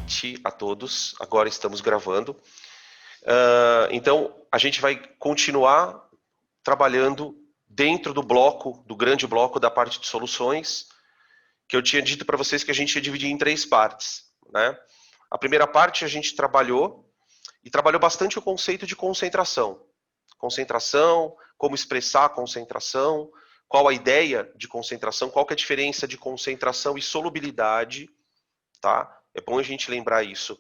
noite a todos. Agora estamos gravando. Então, a gente vai continuar trabalhando dentro do bloco, do grande bloco da parte de soluções, que eu tinha dito para vocês que a gente ia dividir em 3 partes, né? A primeira parte a gente trabalhou bastante o conceito de concentração. Concentração, como expressar a concentração, qual a ideia de concentração, qual que é a diferença de concentração e solubilidade, tá? É bom a gente lembrar isso.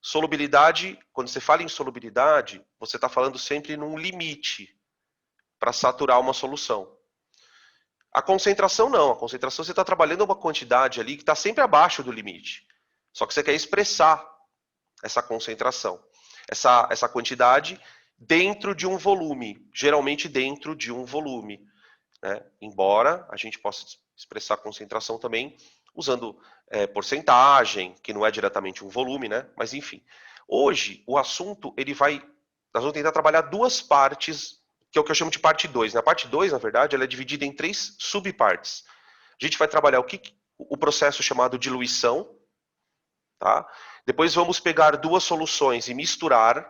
Solubilidade, quando você fala em solubilidade, você está falando sempre num limite para saturar uma solução. A concentração não, a concentração você está trabalhando uma quantidade ali que está sempre abaixo do limite. Só que você quer expressar essa concentração, essa quantidade dentro de um volume, geralmente dentro de um volume, né? Embora a gente possa expressar a concentração também usando porcentagem, que não é diretamente um volume, né? Mas enfim. Hoje, o assunto, nós vamos tentar trabalhar 2 partes, que é o que eu chamo de parte 2. Na parte 2, na verdade, ela é dividida em 3 subpartes. A gente vai trabalhar o processo chamado diluição, tá? Depois vamos pegar 2 soluções e misturar.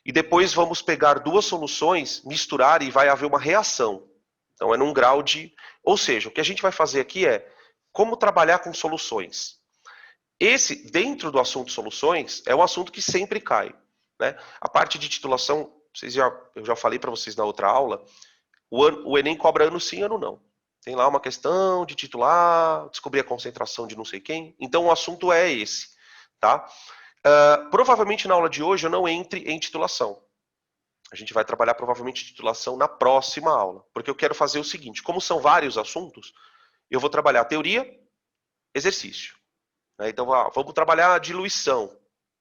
E depois vamos pegar 2 soluções, misturar e vai haver uma reação. Então é num grau de... Ou seja, o que a gente vai fazer aqui é como trabalhar com soluções. Esse, dentro do assunto soluções, é um assunto que sempre cai, né? A parte de titulação, eu já falei para vocês na outra aula, o Enem cobra ano sim, ano não. Tem lá uma questão de titular, descobrir a concentração de não sei quem. Então o assunto é esse, tá? Provavelmente na aula de hoje eu não entre em titulação. A gente vai trabalhar provavelmente titulação na próxima aula. Porque eu quero fazer o seguinte, como são vários assuntos, eu vou trabalhar teoria, exercício. Então vamos trabalhar a diluição.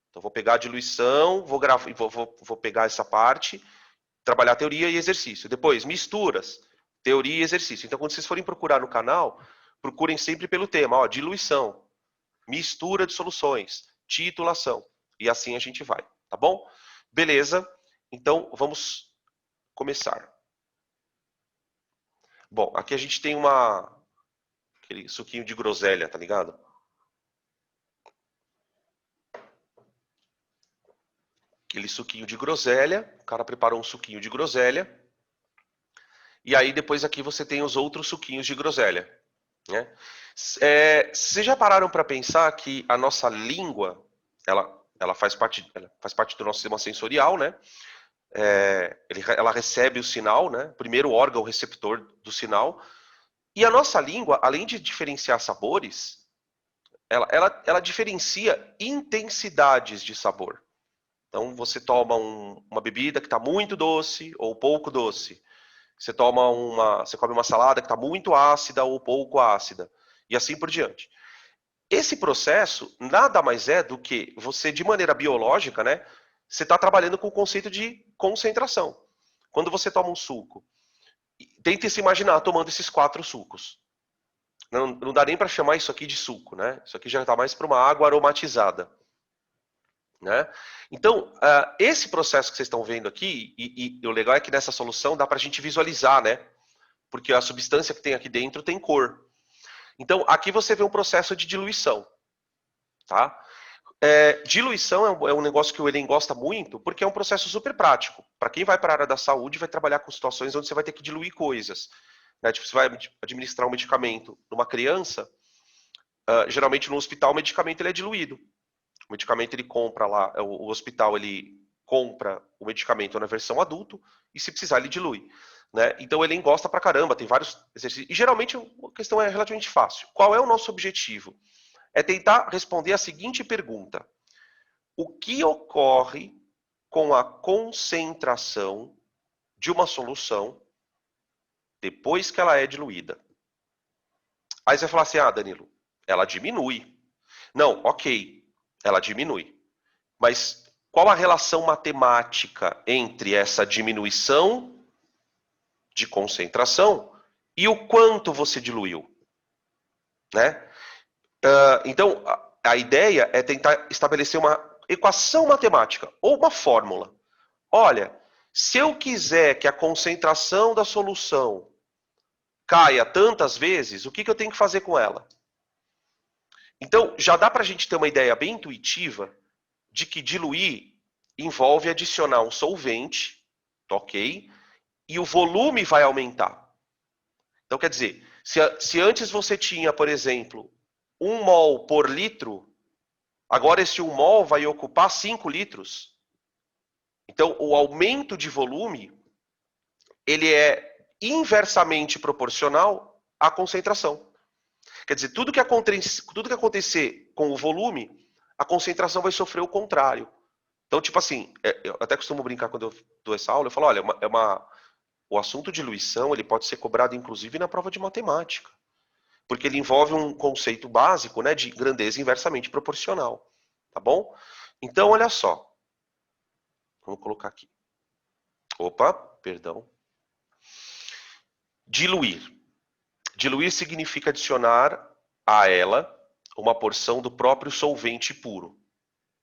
Então vou pegar a diluição, vou pegar essa parte, trabalhar teoria e exercício. Depois, misturas, teoria e exercício. Então quando vocês forem procurar no canal, procurem sempre pelo tema, ó, diluição, mistura de soluções, titulação. E assim a gente vai, tá bom? Beleza, então vamos começar. Bom, aqui a gente tem aquele suquinho de groselha, tá ligado? Aquele suquinho de groselha, o cara preparou um suquinho de groselha. E aí depois aqui você tem os outros suquinhos de groselha, né? Vocês já pararam para pensar que a nossa língua, ela faz parte do nosso sistema sensorial, né? Ela recebe o sinal, né? Primeiro órgão receptor do sinal. E a nossa língua, além de diferenciar sabores, ela diferencia intensidades de sabor. Então você toma uma bebida que está muito doce ou pouco doce. Você come uma salada que está muito ácida ou pouco ácida. E assim por diante. Esse processo nada mais é do que você, de maneira biológica, né? Você está trabalhando com o conceito de concentração. Quando você toma um suco, tente se imaginar tomando esses 4 sucos. Não dá nem para chamar isso aqui de suco, né? Isso aqui já está mais para uma água aromatizada. Né? Então, esse processo que vocês estão vendo aqui, e o legal é que nessa solução dá para a gente visualizar, né? Porque a substância que tem aqui dentro tem cor. Então, aqui você vê um processo de diluição. Tá? Diluição é um negócio que o Enem gosta muito, porque é um processo super prático. Para quem vai para a área da saúde, vai trabalhar com situações onde você vai ter que diluir coisas. Né? Tipo, você vai administrar um medicamento numa criança, geralmente no hospital o medicamento ele é diluído. O medicamento ele compra lá, o hospital ele compra o medicamento na versão adulto e se precisar ele dilui. Né? Então ele gosta pra caramba, tem vários exercícios. E geralmente a questão é relativamente fácil. Qual é o nosso objetivo? É tentar responder a seguinte pergunta. O que ocorre com a concentração de uma solução depois que ela é diluída? Aí você vai falar assim, Danilo, ela diminui. Não, ok, ela diminui. Mas qual a relação matemática entre essa diminuição de concentração e o quanto você diluiu? Né? Então, a ideia é tentar estabelecer uma equação matemática ou uma fórmula. Olha, se eu quiser que a concentração da solução caia tantas vezes, o que eu tenho que fazer com ela? Então, já dá para a gente ter uma ideia bem intuitiva de que diluir envolve adicionar um solvente, ok? E o volume vai aumentar. Então, quer dizer, se antes você tinha, por exemplo, 1 mol por litro, agora esse 1 mol vai ocupar 5 litros. Então, o aumento de volume, ele é inversamente proporcional à concentração. Quer dizer, tudo que acontecer com o volume, a concentração vai sofrer o contrário. Então, tipo assim, eu até costumo brincar quando eu dou essa aula, eu falo, olha, o assunto de diluição, ele pode ser cobrado inclusive na prova de matemática, porque ele envolve um conceito básico, né, de grandeza inversamente proporcional, tá bom? Então, olha só. Vamos colocar aqui. Opa, perdão. Diluir. Diluir significa adicionar a ela uma porção do próprio solvente puro.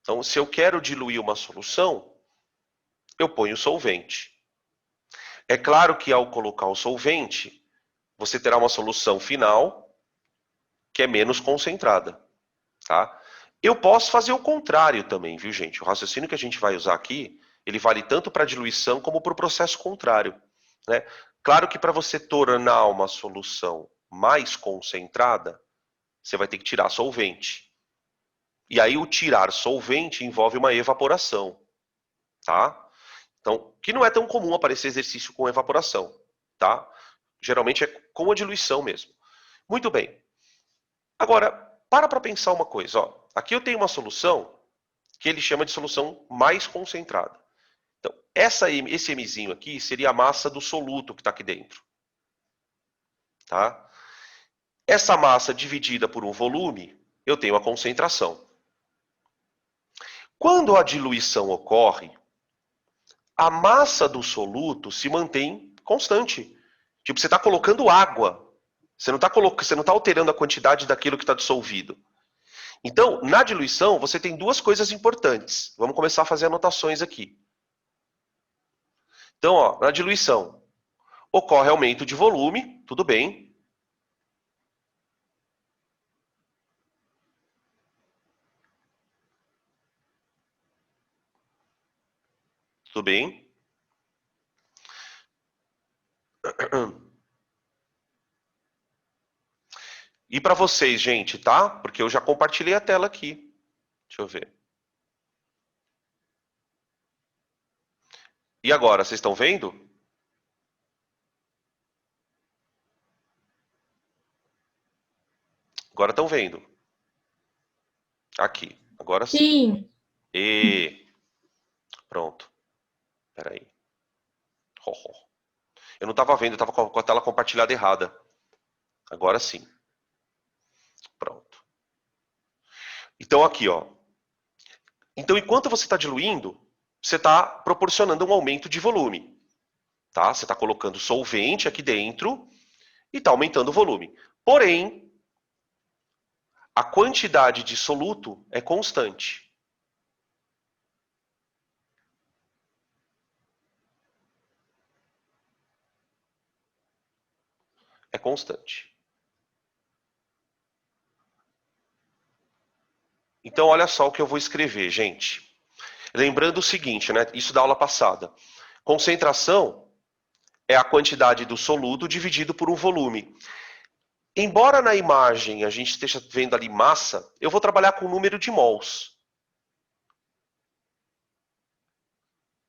Então, se eu quero diluir uma solução, eu ponho solvente. É claro que ao colocar o solvente, você terá uma solução final que é menos concentrada, tá? Eu posso fazer o contrário também, viu, gente? O raciocínio que a gente vai usar aqui, ele vale tanto para a diluição como para o processo contrário, né? Claro que para você tornar uma solução mais concentrada, você vai ter que tirar solvente. E aí o tirar solvente envolve uma evaporação, tá? Então, que não é tão comum aparecer exercício com evaporação, tá? Geralmente é com a diluição mesmo. Muito bem. Agora, para pensar uma coisa, ó. Aqui eu tenho uma solução que ele chama de solução mais concentrada. Então, esse Mzinho aqui seria a massa do soluto que está aqui dentro. Tá? Essa massa dividida por um volume, eu tenho a concentração. Quando a diluição ocorre, a massa do soluto se mantém constante. Tipo, você está colocando água. Você não está alterando a quantidade daquilo que está dissolvido. Então, na diluição, você tem duas coisas importantes. Vamos começar a fazer anotações aqui. Então, ó, na diluição, ocorre aumento de volume, tudo bem. Tudo bem. E para vocês, gente, tá? Porque eu já compartilhei a tela aqui. Deixa eu ver. E agora, vocês estão vendo? Agora estão vendo. Aqui. Agora sim. Sim. E pronto. Espera aí. Eu não estava vendo, eu estava com a tela compartilhada errada. Agora sim. Pronto. Então aqui, ó. Então, enquanto você está diluindo, você está proporcionando um aumento de volume. Tá? Você está colocando solvente aqui dentro e está aumentando o volume. Porém, a quantidade de soluto é constante. É constante. Então, olha só o que eu vou escrever, gente. Lembrando o seguinte, né? Isso da aula passada. Concentração é a quantidade do soluto dividido por um volume. Embora na imagem a gente esteja vendo ali massa, eu vou trabalhar com o número de mols.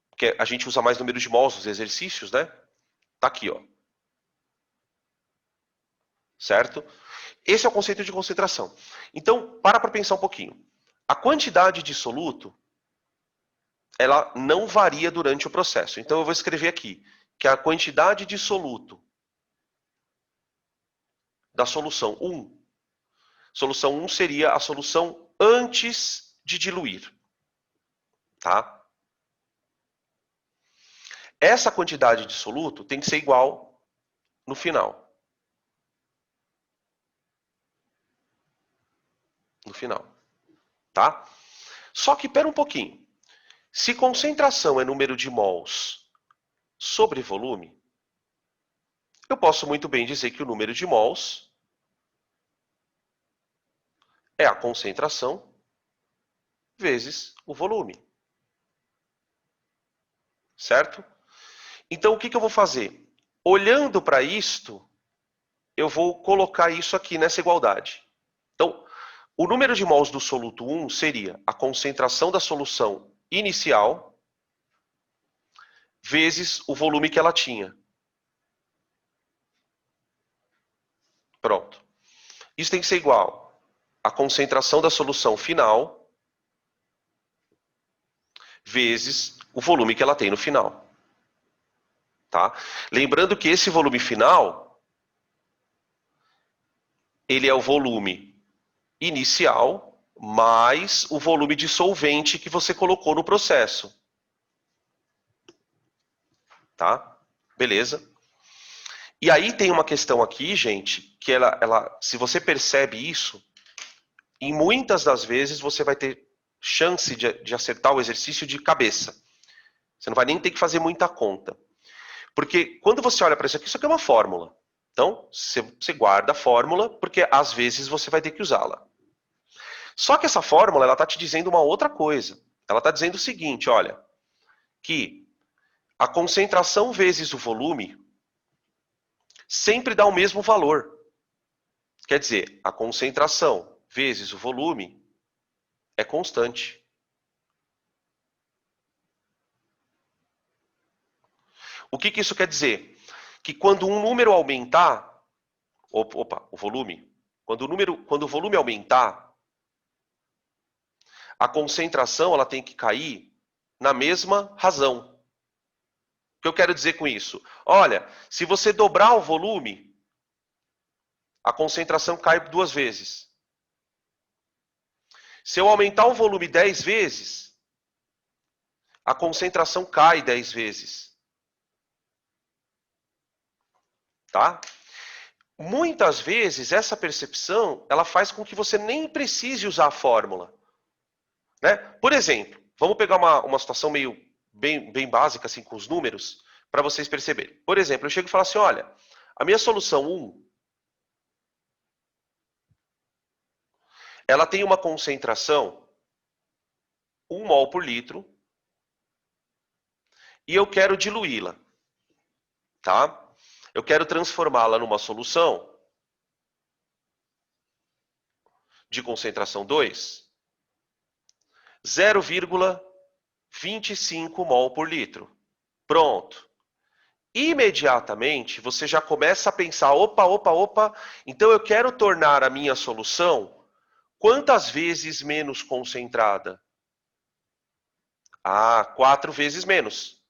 Porque a gente usa mais número de mols nos exercícios, né? Tá aqui, ó. Certo? Esse é o conceito de concentração. Então, para pensar um pouquinho. A quantidade de soluto, ela não varia durante o processo. Então, eu vou escrever aqui que a quantidade de soluto da solução 1, solução 1 seria a solução antes de diluir. Tá? Essa quantidade de soluto tem que ser igual no final. No final. Tá? Só que, pera um pouquinho. Se concentração é número de mols sobre volume, eu posso muito bem dizer que o número de mols é a concentração vezes o volume. Certo? Então, o que eu vou fazer? Olhando para isto, eu vou colocar isso aqui nessa igualdade. Então, o número de mols do soluto 1 seria a concentração da solução inicial vezes o volume que ela tinha. Pronto. Isso tem que ser igual à concentração da solução final vezes o volume que ela tem no final. Tá? Lembrando que esse volume final, ele é o volume inicial mais o volume de solvente que você colocou no processo. Tá? Beleza? E aí tem uma questão aqui, gente, que se você percebe isso, em muitas das vezes você vai ter chance de acertar o exercício de cabeça. Você não vai nem ter que fazer muita conta. Porque quando você olha para isso aqui é uma fórmula. Então, você guarda a fórmula, porque às vezes você vai ter que usá-la. Só que essa fórmula, ela está te dizendo uma outra coisa. Ela está dizendo o seguinte, olha, que a concentração vezes o volume sempre dá o mesmo valor. Quer dizer, a concentração vezes o volume é constante. O que isso quer dizer? Que quando um número aumentar, o volume, quando o volume aumentar, a concentração ela tem que cair na mesma razão. O que eu quero dizer com isso? Olha, se você dobrar o volume, a concentração cai 2 vezes. Se eu aumentar o volume 10 vezes, a concentração cai 10 vezes. Tá? Muitas vezes, essa percepção, ela faz com que você nem precise usar a fórmula. Né? Por exemplo, vamos pegar uma situação meio bem básica, assim, com os números, para vocês perceberem. Por exemplo, eu chego e falo assim, olha, a minha solução 1, ela tem uma concentração 1 mol por litro, e eu quero diluí-la. Tá? Eu quero transformá-la numa solução de concentração 2, 0,25 mol por litro. Pronto. Imediatamente, você já começa a pensar, opa, então eu quero tornar a minha solução quantas vezes menos concentrada? 4 vezes menos.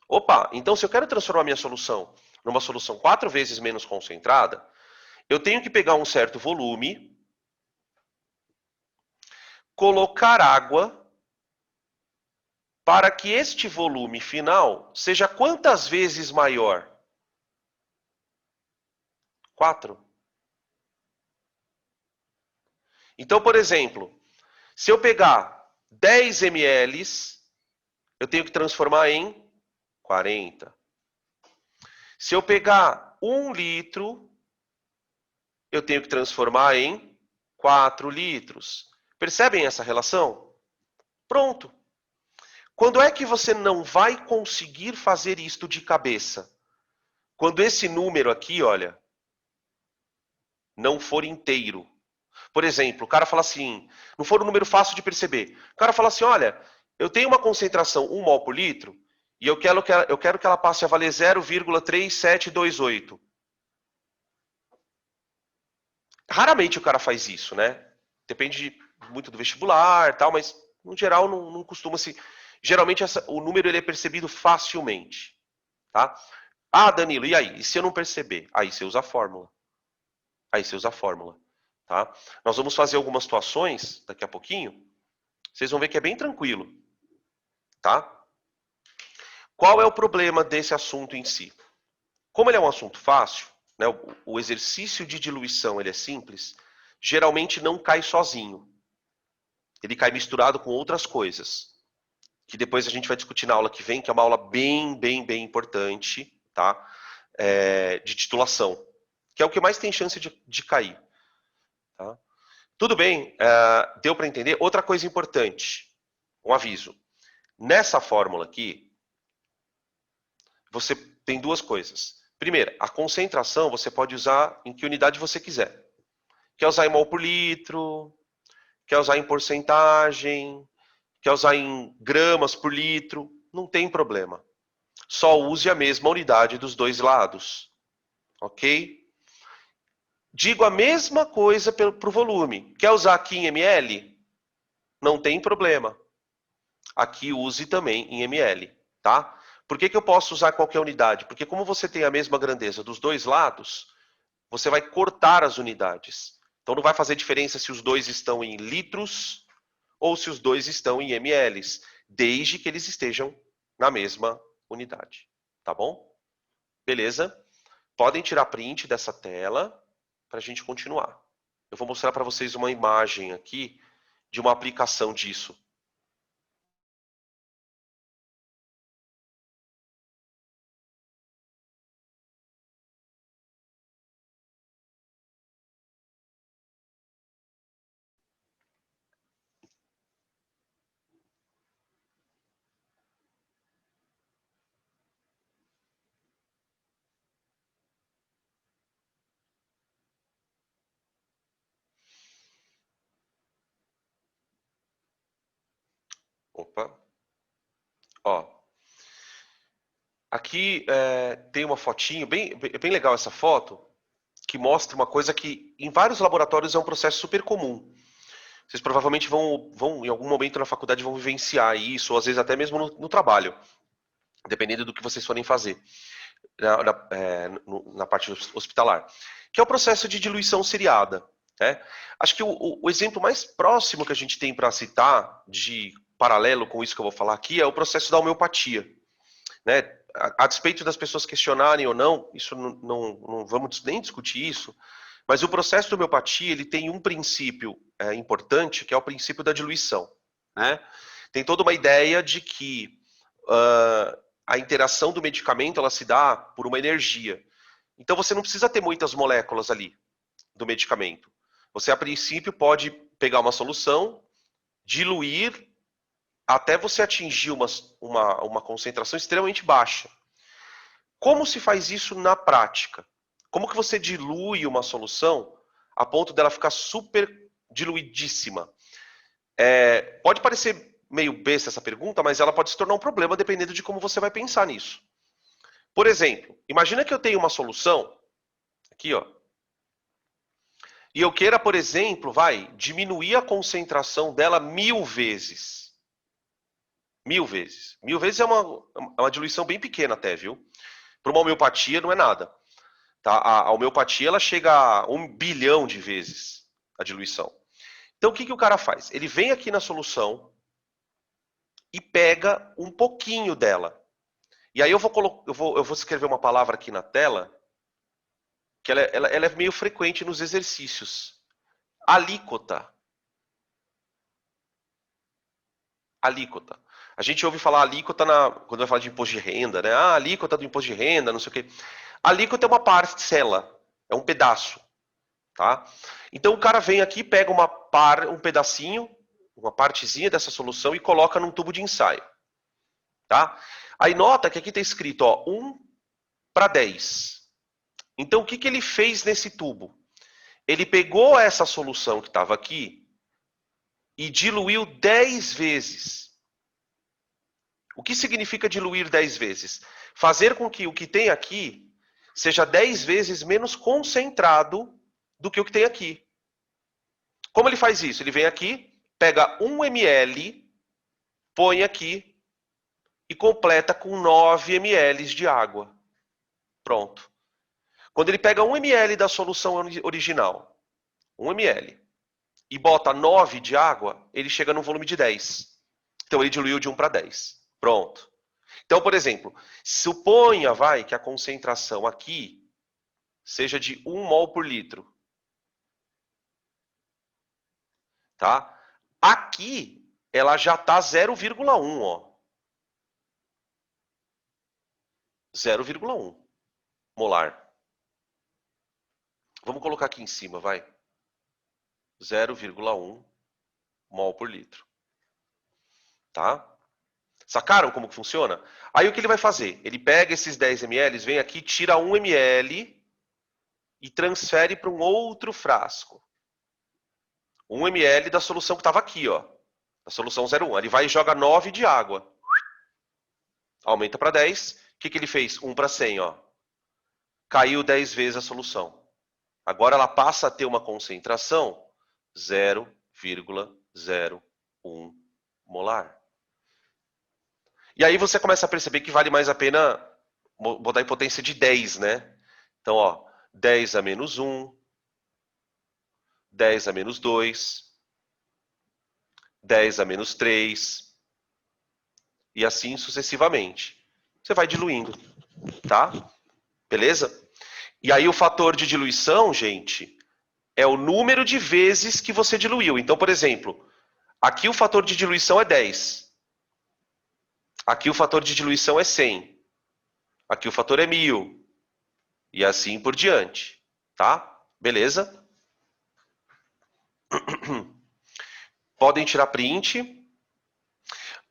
Opa, então se eu quero transformar a minha solução numa solução 4 vezes menos concentrada, eu tenho que pegar um certo volume, colocar água, para que este volume final seja quantas vezes maior? 4. Então, por exemplo, se eu pegar 10 ml, eu tenho que transformar em 40. Se eu pegar 1 litro, eu tenho que transformar em 4 litros. Percebem essa relação? Pronto. Quando é que você não vai conseguir fazer isto de cabeça? Quando esse número aqui, olha, não for inteiro. Por exemplo, o cara fala assim, não for um número fácil de perceber. O cara fala assim, olha, eu tenho uma concentração 1 mol por litro e eu quero que ela passe a valer 0,3728. Raramente o cara faz isso, né? Depende muito do vestibular e tal, mas no geral não costuma se... Geralmente o número ele é percebido facilmente. Tá? Danilo, e aí? E se eu não perceber? Aí você usa a fórmula. Tá? Nós vamos fazer algumas situações daqui a pouquinho. Vocês vão ver que é bem tranquilo. Tá? Qual é o problema desse assunto em si? Como ele é um assunto fácil, né, o exercício de diluição ele é simples, geralmente não cai sozinho. Ele cai misturado com outras coisas. Que depois a gente vai discutir na aula que vem, que é uma aula bem importante, tá? De titulação. Que é o que mais tem chance de cair. Tá? Tudo bem? Deu para entender? Outra coisa importante, um aviso. Nessa fórmula aqui, você tem duas coisas. Primeiro, a concentração você pode usar em que unidade você quiser. Quer usar em mol por litro, quer usar em porcentagem, quer usar em gramas por litro, não tem problema. Só use a mesma unidade dos dois lados, ok? Digo a mesma coisa para o volume. Quer usar aqui em ml? Não tem problema. Aqui use também em ml, tá? Por que eu posso usar qualquer unidade? Porque como você tem a mesma grandeza dos dois lados, você vai cortar as unidades. Então não vai fazer diferença se os dois estão em litros ou se os dois estão em ml, desde que eles estejam na mesma unidade, tá bom? Beleza? Podem tirar print dessa tela para a gente continuar. Eu vou mostrar para vocês uma imagem aqui de uma aplicação disso. Opa. Ó, aqui tem uma fotinho, bem legal essa foto, que mostra uma coisa que em vários laboratórios é um processo super comum. Vocês provavelmente vão em algum momento na faculdade, vão vivenciar isso, ou às vezes até mesmo no trabalho, dependendo do que vocês forem fazer na parte hospitalar, que é o processo de diluição seriada. Né? Acho que o exemplo mais próximo que a gente tem para citar, de paralelo com isso que eu vou falar aqui, é o processo da homeopatia. Né? A despeito das pessoas questionarem ou não, isso não vamos nem discutir isso, mas o processo de homeopatia ele tem um princípio importante, que é o princípio da diluição. Né? Tem toda uma ideia de que a interação do medicamento ela se dá por uma energia. Então você não precisa ter muitas moléculas ali do medicamento. Você, a princípio, pode pegar uma solução, diluir até você atingir uma concentração extremamente baixa. Como se faz isso na prática? Como que você dilui uma solução a ponto dela ficar super diluidíssima? Pode parecer meio besta essa pergunta, mas ela pode se tornar um problema dependendo de como você vai pensar nisso. Por exemplo, imagina que eu tenho uma solução, aqui ó, e eu queira, por exemplo, diminuir a concentração dela 1000 vezes. 1000 vezes. 1000 vezes é uma diluição bem pequena até, viu? Para uma homeopatia não é nada. Tá? A homeopatia ela chega a 1 bilhão de vezes a diluição. Então o que o cara faz? Ele vem aqui na solução e pega um pouquinho dela. E aí eu vou escrever uma palavra aqui na tela que ela é meio frequente nos exercícios. Alíquota. Alíquota. A gente ouve falar alíquota quando vai falar de imposto de renda, né? Ah, alíquota do imposto de renda, não sei o quê. Alíquota é uma parcela, é um pedaço, tá? Então o cara vem aqui, pega um pedacinho, uma partezinha dessa solução e coloca num tubo de ensaio, tá? Aí nota que aqui está escrito, ó, 1 para 10. Então o que ele fez nesse tubo? Ele pegou essa solução que estava aqui e diluiu 10 vezes. O que significa diluir 10 vezes? Fazer com que o que tem aqui seja 10 vezes menos concentrado do que o que tem aqui. Como ele faz isso? Ele vem aqui, pega 1 ml, põe aqui e completa com 9 ml de água. Pronto. Quando ele pega 1 ml da solução original, 1 ml, e bota 9 de água, ele chega num volume de 10. Então ele diluiu de 1 para 10. Pronto. Então, por exemplo, suponha, que a concentração aqui seja de 1 mol por litro. Tá? Aqui, ela já está 0,1, ó. 0,1 molar. Vamos colocar aqui em cima, vai. 0,1 mol por litro. Tá? Sacaram como que funciona? Aí o que ele vai fazer? Ele pega esses 10 ml, vem aqui, tira 1 ml e transfere para um outro frasco. 1 ml da solução que estava aqui, ó. Da solução 0,1. Ele vai e joga 9 de água. Aumenta para 10. O que ele fez? 1 para 100, ó. Caiu 10 vezes a solução. Agora ela passa a ter uma concentração 0,01 molar. E aí você começa a perceber que vale mais a pena botar em potência de 10, né? Então, ó, 10 a menos 1, 10 a menos 2, 10 a menos 3, e assim sucessivamente. Você vai diluindo, tá? Beleza? E aí o fator de diluição, gente, é o número de vezes que você diluiu. Então, por exemplo, aqui o fator de diluição é 10. Aqui o fator de diluição é 100. Aqui o fator é 1000. E assim por diante, tá? Beleza? Podem tirar print.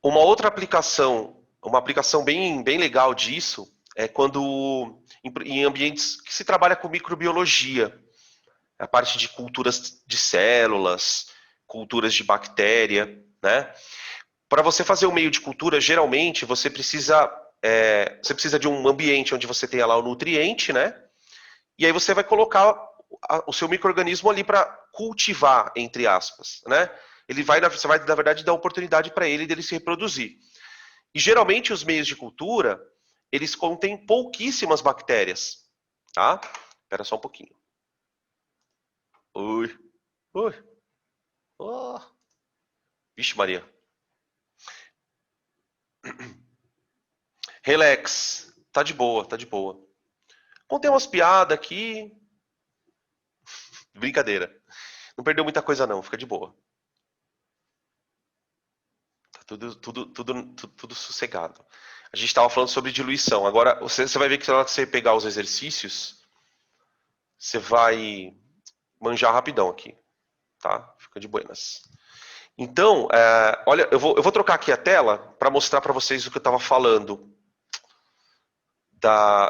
Uma outra aplicação, uma aplicação bem legal disso, é quando em ambientes que se trabalha com microbiologia, a parte de culturas de células, culturas de bactéria, né? Para você fazer um meio de cultura, geralmente você precisa de um ambiente onde você tenha lá o nutriente, né? E aí você vai colocar o seu micro-organismo ali para cultivar, entre aspas, né? Você vai, na verdade, dar oportunidade para ele dele se reproduzir. E geralmente os meios de cultura, eles contêm pouquíssimas bactérias, tá? Espera só um pouquinho. Ui, ui, oh. Vixe Maria. Relax, tá de boa, tá de boa. Contei umas piadas aqui. Brincadeira. Não perdeu muita coisa não, fica de boa. Tá tudo sossegado. A gente estava falando sobre diluição. Agora, você vai ver que na hora que você pegar os exercícios, você vai manjar rapidão aqui, tá? Fica de buenas. Então, olha, eu vou trocar aqui a tela para mostrar para vocês o que eu estava falando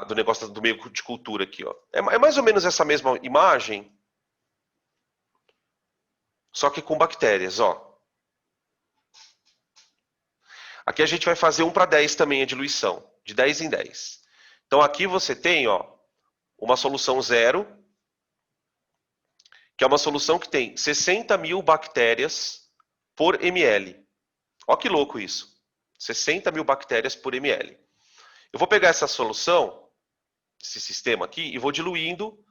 do negócio do meio de cultura aqui, ó. É mais ou menos essa mesma imagem, só que com bactérias, ó. Aqui a gente vai fazer 1 para 10 também a diluição, de 10 em 10. Então aqui você tem, ó, uma solução zero, que é uma solução que tem 60 mil bactérias por ml. Olha que louco isso. 60 mil bactérias por ml. Eu vou pegar essa solução, esse sistema aqui, e vou diluindo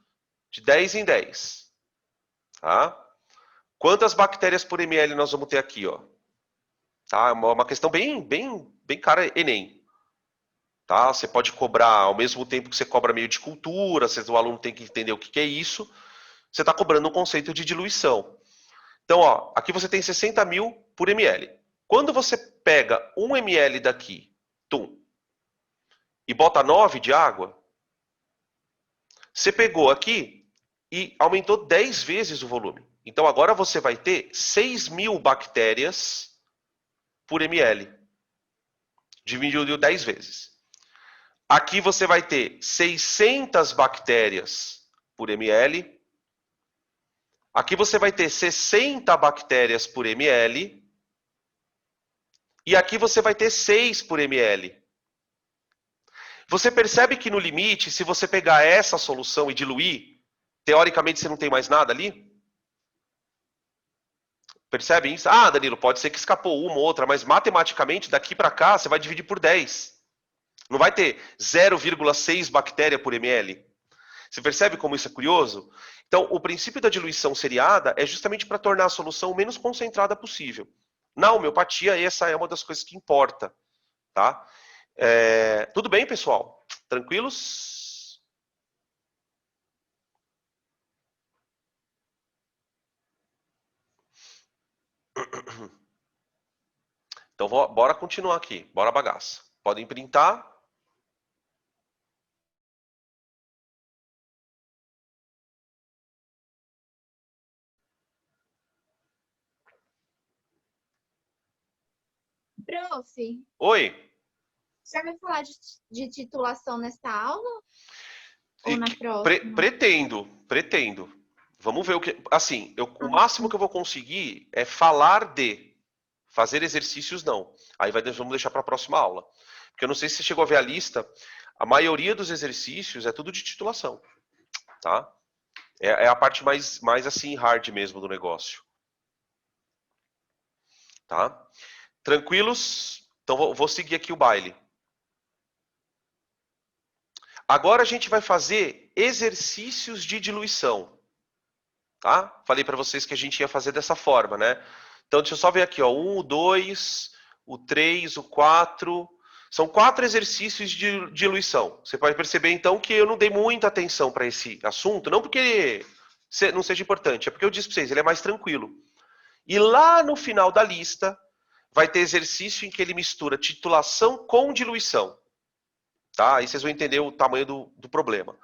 de 10 em 10. Tá? Quantas bactérias por ml nós vamos ter aqui? Ó? Tá? Uma questão bem cara, Enem. Tá? Você pode cobrar, ao mesmo tempo que você cobra meio de cultura, o aluno tem que entender o que é isso, você está cobrando um conceito de diluição. Então, ó, aqui você tem 60 mil por ml. Quando você pega 1 ml daqui, e bota 9 de água, você pegou aqui e aumentou 10 vezes o volume. Então, agora você vai ter 6 mil bactérias por ml. Dividiu 10 vezes. Aqui você vai ter 600 bactérias por ml. Aqui você vai ter 60 bactérias por ml. E aqui você vai ter 6 por ml. Você percebe que no limite, se você pegar essa solução e diluir, teoricamente você não tem mais nada ali? Percebe isso? Ah, Danilo, pode ser que escapou uma ou outra, mas matematicamente daqui para cá você vai dividir por 10. Não vai ter 0,6 bactéria por ml. Você percebe como isso é curioso? Então, o princípio da diluição seriada é justamente para tornar a solução o menos concentrada possível. Na homeopatia, essa é uma das coisas que importa. Tá? Tudo bem, pessoal? Tranquilos? Então, bora continuar aqui. Bora bagaça. Podem printar. Prof, Oi. você vai falar de titulação nessa aula ou E na próxima? pretendo. Vamos ver o que. Assim, o máximo que eu vou conseguir é falar de. Fazer exercícios, não. Aí vamos deixar para a próxima aula. Porque eu não sei se você chegou a ver a lista. A maioria dos exercícios é tudo de titulação. Tá? É a parte mais assim, hard mesmo do negócio. Tá? Tranquilos? Então vou seguir aqui o baile. Agora a gente vai fazer exercícios de diluição. Tá? Falei para vocês que a gente ia fazer dessa forma, né? Então deixa eu só ver aqui, ó, 1, o 2, o 3, o 4. São 4 exercícios de diluição. Você pode perceber então que eu não dei muita atenção para esse assunto, não porque não seja importante, é porque eu disse para vocês, ele é mais tranquilo. E lá no final da lista vai ter exercício em que ele mistura titulação com diluição. Tá? Aí vocês vão entender o tamanho do problema.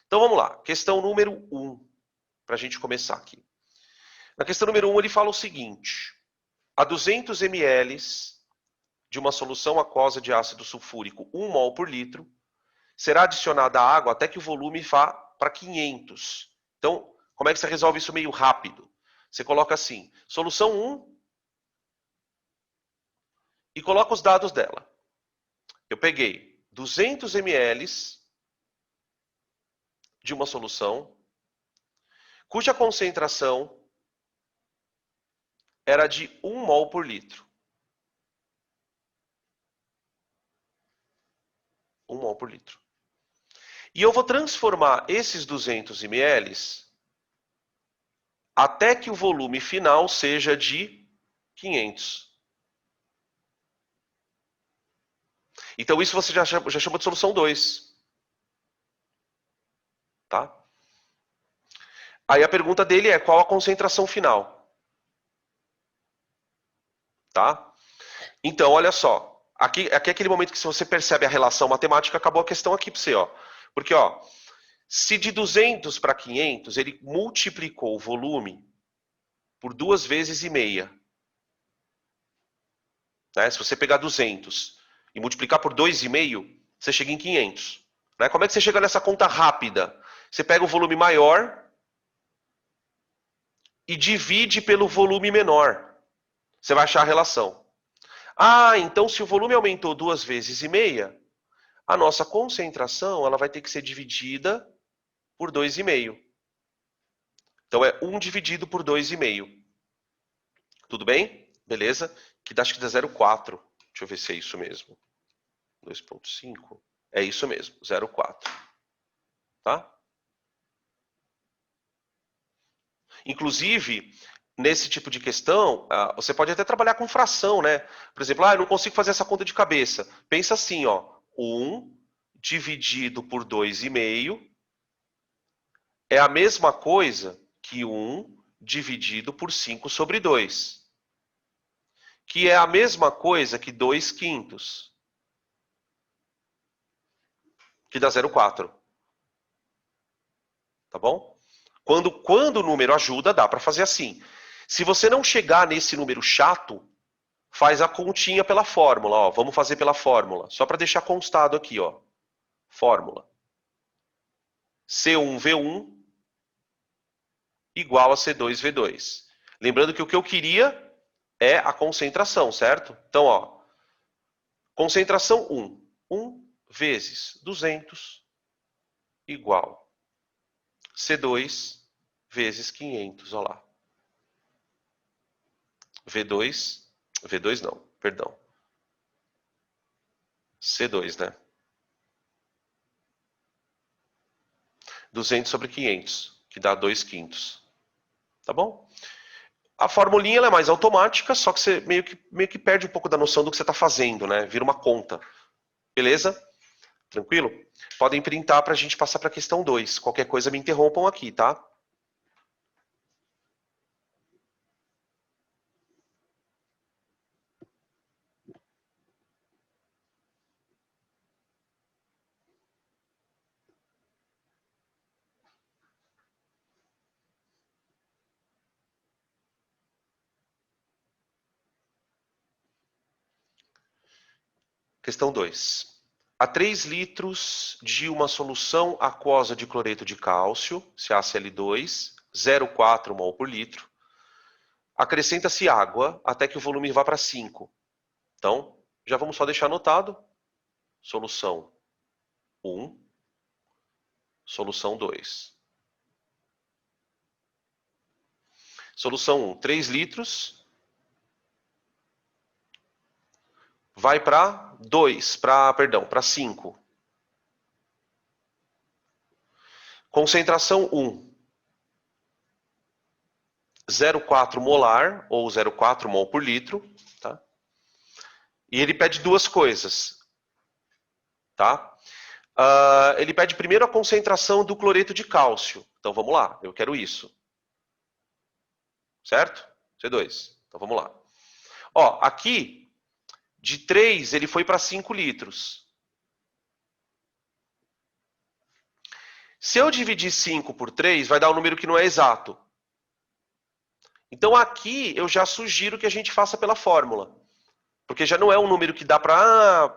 Então vamos lá. Questão número 1, para a gente começar aqui. Na questão número 1, ele fala o seguinte: a 200 ml de uma solução aquosa de ácido sulfúrico, 1 mol por litro, será adicionada água até que o volume vá para 500. Então, como é que você resolve isso meio rápido? Você coloca assim, solução 1 e coloca os dados dela. Eu peguei 200 ml de uma solução cuja concentração era de 1 mol por litro. 1 mol por litro. E eu vou transformar esses 200 ml até que o volume final seja de 500. Então isso você já chama de solução 2. Tá? Aí a pergunta dele é qual a concentração final? Tá? Então, olha só. Aqui é aquele momento que se você percebe a relação matemática, acabou a questão aqui para você. Ó. Porque ó, se de 200 para 500, ele multiplicou o volume por 2 vezes e meia. Né? Se você pegar 200 e multiplicar por 2,5, você chega em 500. Né? Como é que você chega nessa conta rápida? Você pega o volume maior e divide pelo volume menor. Você vai achar a relação. Ah, então se o volume aumentou 2 vezes e meia, a nossa concentração ela vai ter que ser dividida por 2,5. Então é 1 dividido por 2,5. Tudo bem? Beleza? Que acho que dá 0,4. Deixa eu ver se é isso mesmo. 2,5. É isso mesmo, 0,4. Tá? Inclusive, nesse tipo de questão, você pode até trabalhar com fração, né? Por exemplo, eu não consigo fazer essa conta de cabeça. Pensa assim, ó, 1 dividido por 2,5 é a mesma coisa que 1 dividido por 5 sobre 2, que é a mesma coisa que 2 quintos, que dá 0,4. Tá bom? Quando o número ajuda, dá para fazer assim. Se você não chegar nesse número chato, faz a continha pela fórmula. Ó. Vamos fazer pela fórmula. Só para deixar constado aqui. Ó. Fórmula. C1V1 igual a C2V2. Lembrando que o que eu queria é a concentração, certo? Então, ó, concentração 1. 1 vezes 200 igual C2 vezes 500. Olha lá. V2 não, perdão. C2, né? 200 sobre 500, que dá 2 quintos. Tá bom? A formulinha ela é mais automática, só que você meio que perde um pouco da noção do que você está fazendo, né? Vira uma conta. Beleza? Tranquilo? Podem printar para a gente passar para a questão 2. Qualquer coisa me interrompam aqui, tá? Questão 2. Há 3 litros de uma solução aquosa de cloreto de cálcio, CaCl2, 0,4 mol por litro. Acrescenta-se água até que o volume vá para 5. Então, já vamos só deixar anotado. Solução 1, solução 2. Solução 1, 3 litros. Vai para 5. Concentração 1, 0,4 molar, ou 0,4 mol por litro. Tá? E ele pede duas coisas. Tá? Ele pede primeiro a concentração do cloreto de cálcio. Então vamos lá, eu quero isso. Certo? C2. Então vamos lá. Ó, aqui, de 3 ele foi para 5 litros. Se eu dividir 5 por 3, vai dar um número que não é exato. Então aqui eu já sugiro que a gente faça pela fórmula. Porque já não é um número que dá para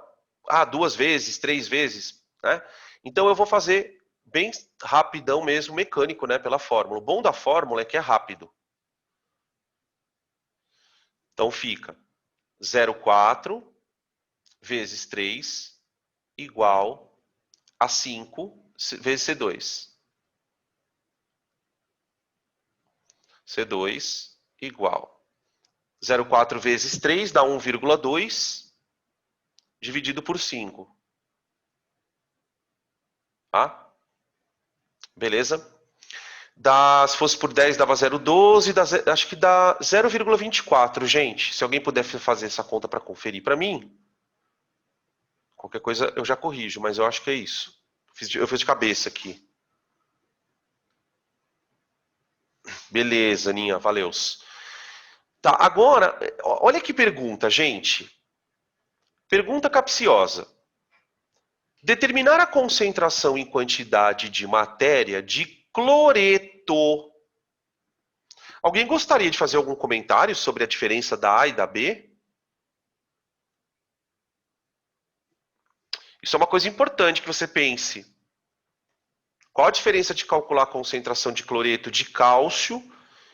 2 vezes, 3 vezes. Né? Então eu vou fazer bem rapidão mesmo, mecânico, né, pela fórmula. O bom da fórmula é que é rápido. Então fica 0,4 vezes 3 igual a 5 vezes C2. C2 igual 0,4 vezes 3 dá 1,2 dividido por 5. Tá? Beleza? Se fosse por 10 dava 0,12, acho que dá 0,24, gente. Se alguém puder fazer essa conta para conferir para mim, qualquer coisa eu já corrijo, mas eu acho que é isso. Eu fiz de cabeça aqui. Beleza, Aninha, valeus. Tá, agora, olha que pergunta, gente. Pergunta capciosa. Determinar a concentração em quantidade de matéria de cloreto. Alguém gostaria de fazer algum comentário sobre a diferença da A e da B? Isso é uma coisa importante que você pense. Qual a diferença de calcular a concentração de cloreto de cálcio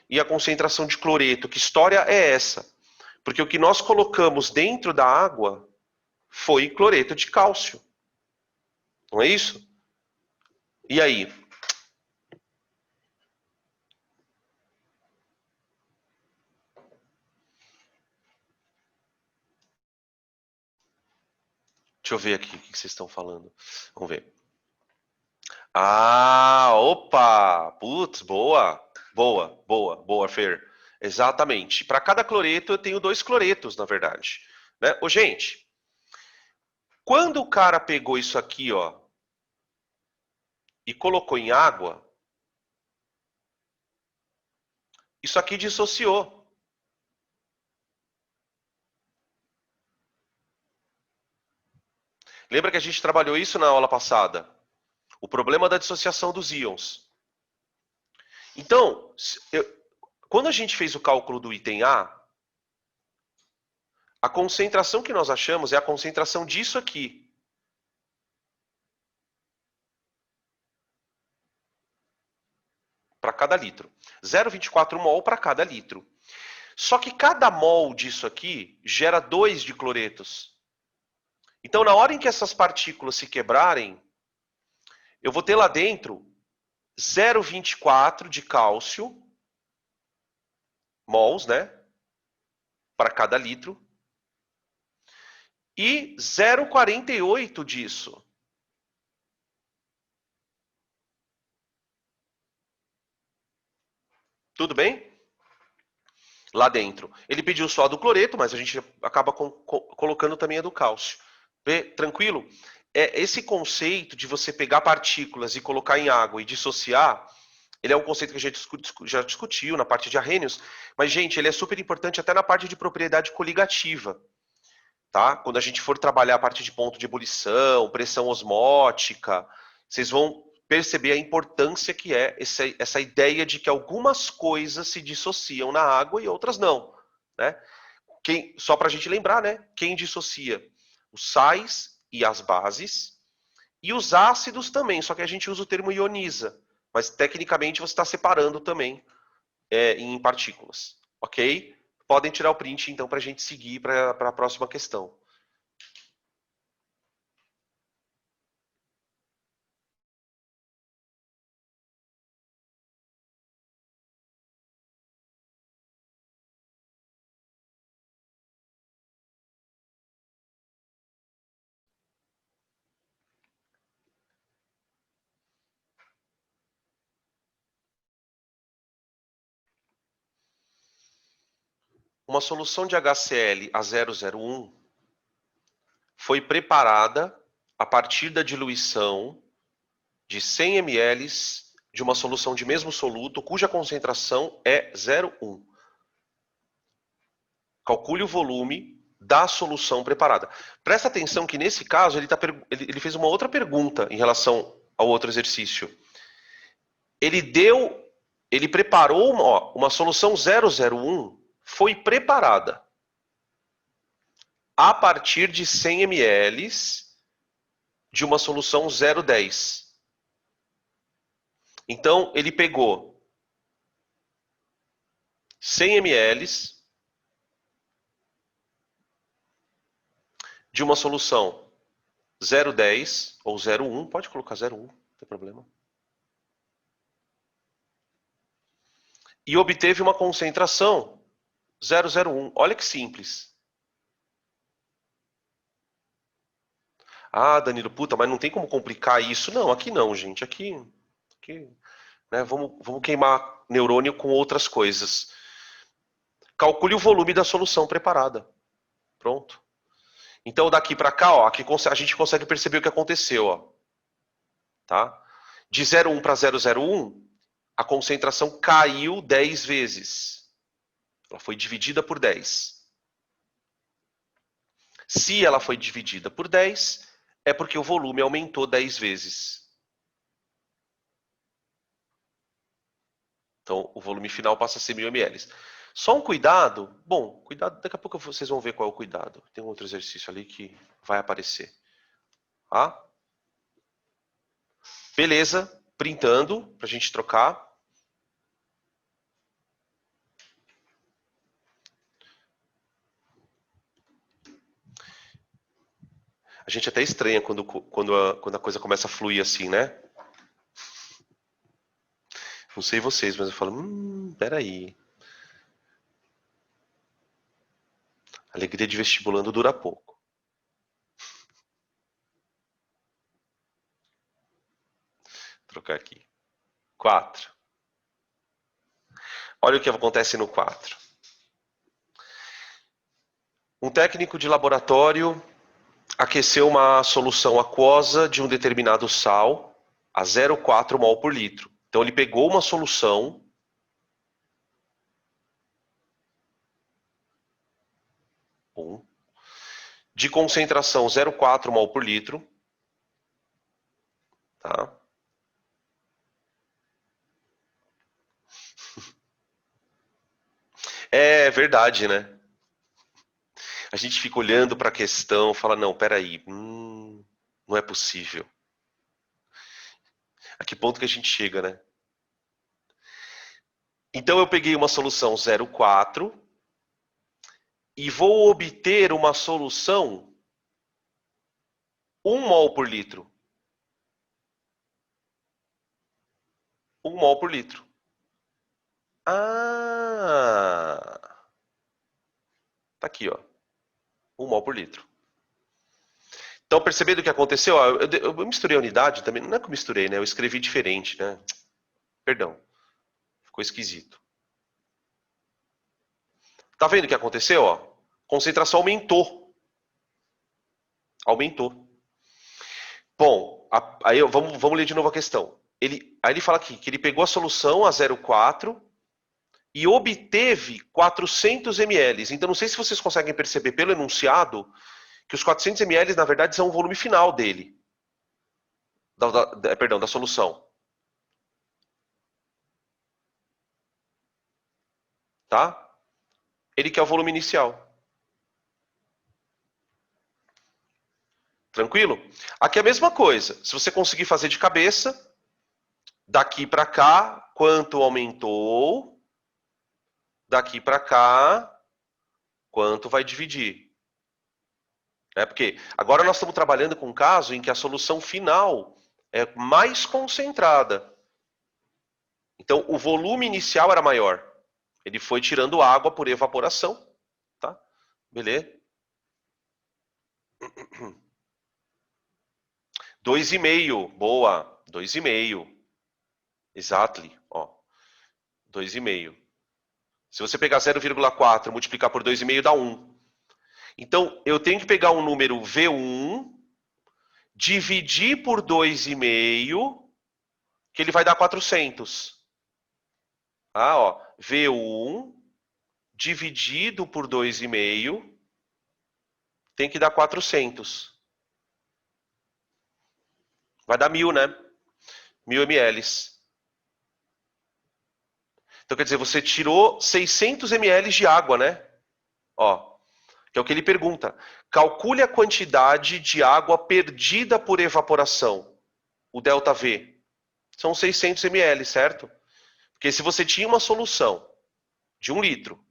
e a concentração de cloreto? Que história é essa? Porque o que nós colocamos dentro da água foi cloreto de cálcio. Não é isso? E aí? Deixa eu ver aqui o que vocês estão falando. Vamos ver. Opa! Putz, boa. Boa, Fer. Exatamente. Para cada cloreto eu tenho 2 cloretos, na verdade. Né? Ô, gente, quando o cara pegou isso aqui, ó, e colocou em água, isso aqui dissociou. Lembra que a gente trabalhou isso na aula passada? O problema da dissociação dos íons. Então, quando a gente fez o cálculo do item A, a concentração que nós achamos é a concentração disso aqui. Para cada litro. 0,24 mol para cada litro. Só que cada mol disso aqui gera 2 de cloretos. Então, na hora em que essas partículas se quebrarem, eu vou ter lá dentro 0,24 de cálcio, mols, né? Para cada litro. E 0,48 disso. Tudo bem? Lá dentro. Ele pediu só a do cloreto, mas a gente acaba colocando também a do cálcio. Tranquilo? Esse conceito de você pegar partículas e colocar em água e dissociar, ele é um conceito que a gente já discutiu na parte de Arrhenius, mas, gente, ele é super importante até na parte de propriedade coligativa. Tá? Quando a gente for trabalhar a parte de ponto de ebulição, pressão osmótica, vocês vão perceber a importância que é essa ideia de que algumas coisas se dissociam na água e outras não. Né? Só para a gente lembrar, né? Quem dissocia? Os sais e as bases. E os ácidos também, só que a gente usa o termo ioniza. Mas tecnicamente você está separando também em partículas. Ok? Podem tirar o print então para a gente seguir para a próxima questão. Uma solução de HCl a 001 foi preparada a partir da diluição de 100 ml de uma solução de mesmo soluto cuja concentração é 0,1. Calcule o volume da solução preparada. Presta atenção que nesse caso ele fez uma outra pergunta em relação ao outro exercício. Ele preparou uma solução 001 foi preparada a partir de 100 ml de uma solução 0,10. Então, ele pegou 100 ml de uma solução 0,10 ou 0,1, pode colocar 0,1, não tem problema. E obteve uma concentração 0,01. Olha que simples. Ah, Danilo, puta, mas não tem como complicar isso. Não, aqui não, gente. Aqui né, vamos queimar neurônio com outras coisas. Calcule o volume da solução preparada. Pronto. Então, daqui para cá, ó, aqui a gente consegue perceber o que aconteceu. Ó. Tá? De 0,1 para 0,01, a concentração caiu 10 vezes. Ela foi dividida por 10. Se ela foi dividida por 10, é porque o volume aumentou 10 vezes. Então, o volume final passa a ser 1000 ml. Só um cuidado. Bom, cuidado, daqui a pouco vocês vão ver qual é o cuidado. Tem um outro exercício ali que vai aparecer. Tá? Beleza, printando para a gente trocar. A gente até estranha quando a coisa começa a fluir assim, né? Não sei vocês, mas eu falo, peraí. A alegria de vestibulando dura pouco. Vou trocar aqui. 4. Olha o que acontece no 4. Um técnico de laboratório aqueceu uma solução aquosa de um determinado sal a 0,4 mol por litro. Então ele pegou uma solução de concentração 0,4 mol por litro, tá? É verdade, né? A gente fica olhando para a questão, fala, não, peraí, não é possível. A que ponto que a gente chega, né? Então eu peguei uma solução 0,4 e vou obter uma solução 1 mol por litro. 1 mol por litro. Ah! Tá aqui, ó. 1 mol por litro. Então, percebendo o que aconteceu, ó, eu misturei a unidade também. Não é que eu misturei, né? Eu escrevi diferente, né? Perdão. Ficou esquisito. Tá vendo o que aconteceu? Ó? Concentração aumentou. Aumentou. Bom, aí vamos ler de novo a questão. Aí ele fala aqui que ele pegou a solução a 0,4 e obteve 400 ml. Então, não sei se vocês conseguem perceber pelo enunciado que os 400 ml, na verdade, são o volume final dele. Perdão, da solução. Tá? Ele quer o volume inicial. Tranquilo? Aqui é a mesma coisa. Se você conseguir fazer de cabeça, daqui para cá, quanto aumentou? Daqui para cá, quanto vai dividir? Porque agora nós estamos trabalhando com um caso em que a solução final é mais concentrada. Então, o volume inicial era maior. Ele foi tirando água por evaporação. Tá? Beleza? 2,5. Boa. 2,5. Exactly. Ó. 2,5. Se você pegar 0,4 e multiplicar por 2,5 dá 1. Então, eu tenho que pegar um número V1, dividir por 2,5, que ele vai dar 400. Ó, V1 dividido por 2,5 tem que dar 400. Vai dar 1.000, né? 1.000 ml. Então, quer dizer, você tirou 600 ml de água, né? Ó, que é o que ele pergunta. Calcule a quantidade de água perdida por evaporação. O ΔV. São 600 ml, certo? Porque se você tinha uma solução de 1 litro,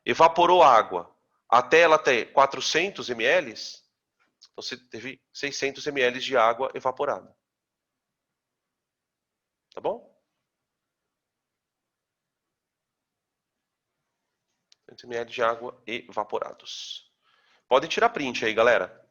evaporou água até ela ter 400 ml, então você teve 600 ml de água evaporada. Tá bom? 600 ml de água evaporados. Podem tirar print aí, galera.